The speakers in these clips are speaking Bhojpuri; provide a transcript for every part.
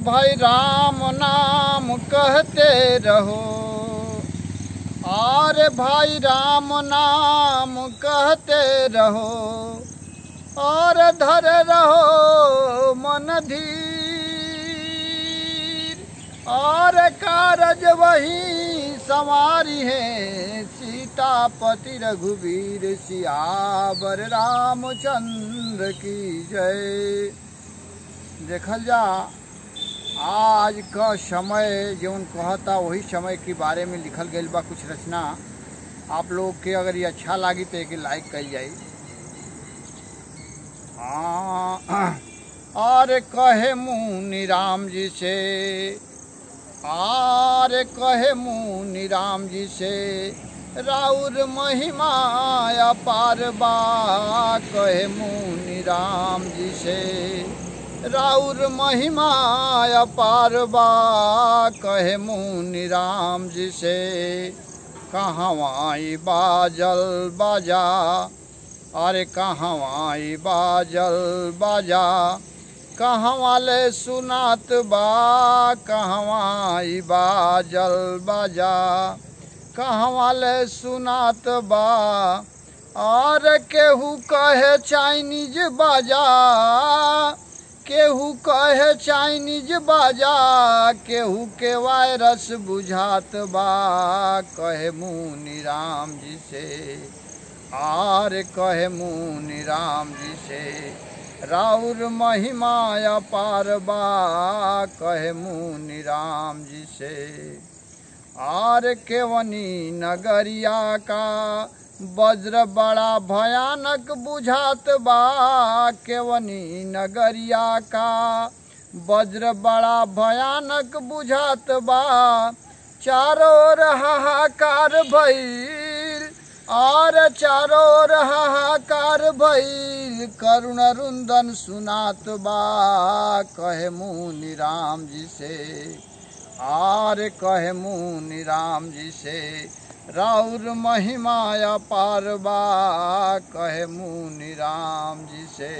भाई राम नाम कहते रहो, और भाई राम नाम कहते रहो, और धर रहो मन धीर, और कारज वही संवारी है, सीतापति रघुवीर सियावर रामचंद्र की जय। देखल जा आज का समय जौन कहता वही समय के बारे में लिखल गई बा कुछ रचना। आप लोग के अगर ये अच्छा लगी तो एक लाइक कर जाए। और कहे मुनि राम जी से, और कहे मुनि राम जी से, राउर महिमा अपार बा। कहे मुनि राम जी से, राउर महिमा अपार बा। कहे मुनि राम जी से, कहवाई बाजल बाजा, अरे कहवाई बाजल बाजा, कहवाले सुनात बा। कहवाई बाजल बाजा, कहवाले सुनात बा। और केहू कहे चाइनीज बाजा, केहू कहे चाइनीज बाजा, केहू के वायरस बुझात बा। कहे मुनि राम जी से, और कहे मुनि राम जी से, राउर महिमा अपार बा। कहे मुनि राम जी से, और केवनी नगरिया का वज्र बड़ा भयानक बुझात बा। केवनी नगरिया का वज्र बड़ा भयानक बुझात बा। चारों ओर हाहाकार भइल, और चारों ओर हाहाकार भइल, करुण रुंदन सुनात बा। कहे मुनि राम जी से, और कहे मुनि राम जी से, राउर महिमा अपार बा। कहे मुनि राम जी से,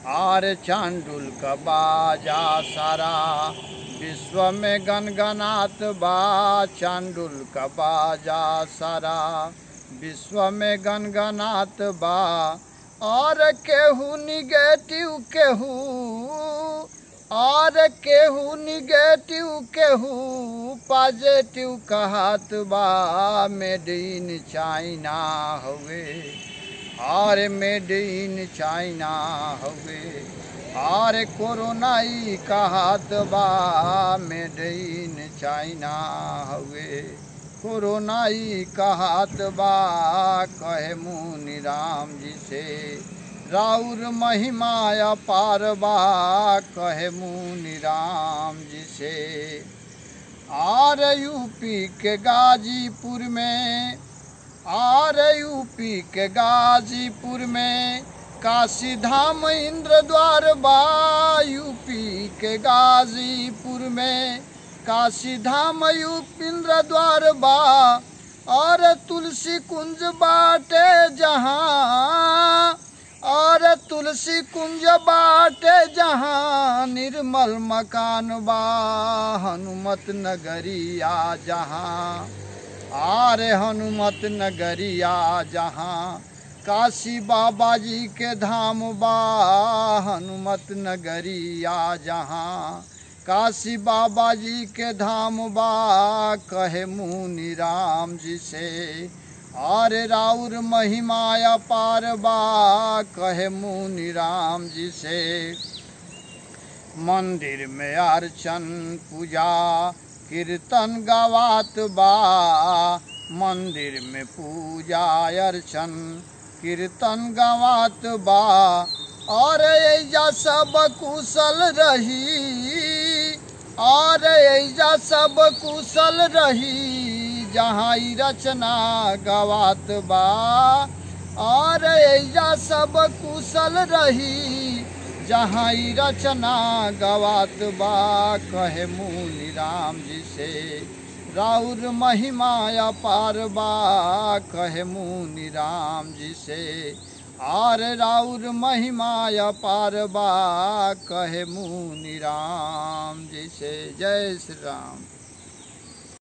आर चांडुल का बाजा सारा विश्व में गनगनात बा। चांडुल का बाजा सारा विश्व में गनगनात बा। और केहू निगेटिव केहू, और केहू निगेटिव केहू पॉजिटिव कहत बा। मेड इन चाइना हवे, और मेड इन चाइना हवे, और कोरोना ही कहत बा। मेड इन चाइना हवे, कोरोना ही कहत बा। कहे मुनि राम जी से, राउर महिमा अपार बा। कहे मुनि राम जी से, और यूपी के गाजीपुर में, और यूपी के गाजीपुर में काशी धाम इंद्र द्वार बा। यूपी के गाजीपुर में काशी धाम इंद्र द्वार बा। और तुलसी कुंज बाटे जहाँ, और तुलसी कुंज बाटे जहाँ, निर्मल मकान बा। हनुमत नगरिया जहाँ, आरे हनुमत नगरिया जहाँ, काशी बाबा जी के धाम बा। हनुमत नगरिया जहाँ, काशी बाबा जी के धाम बा। कहे मुनि राम जी से, और राउर महिमा अपार बा। कहे मुनि राम जी से, मंदिर में अर्चन पूजा कीर्तन गवात बा। मंदिर में पूजा अर्चन कीर्तन गवात बा। और ऐजा सब कुशल रही, और ऐजा सब कुशल रही, जहाँ ई रचना गवात बा। और ऐजा सब कुशल रही, जहाँ ई रचना गवात बा। कहे मुनि राम जी से, राउर महिमा अपार बा। कहे मुनि राम जी से, आर राउर महिमा अपार बा कहे मुनि राम। जैसे जय श्री राम।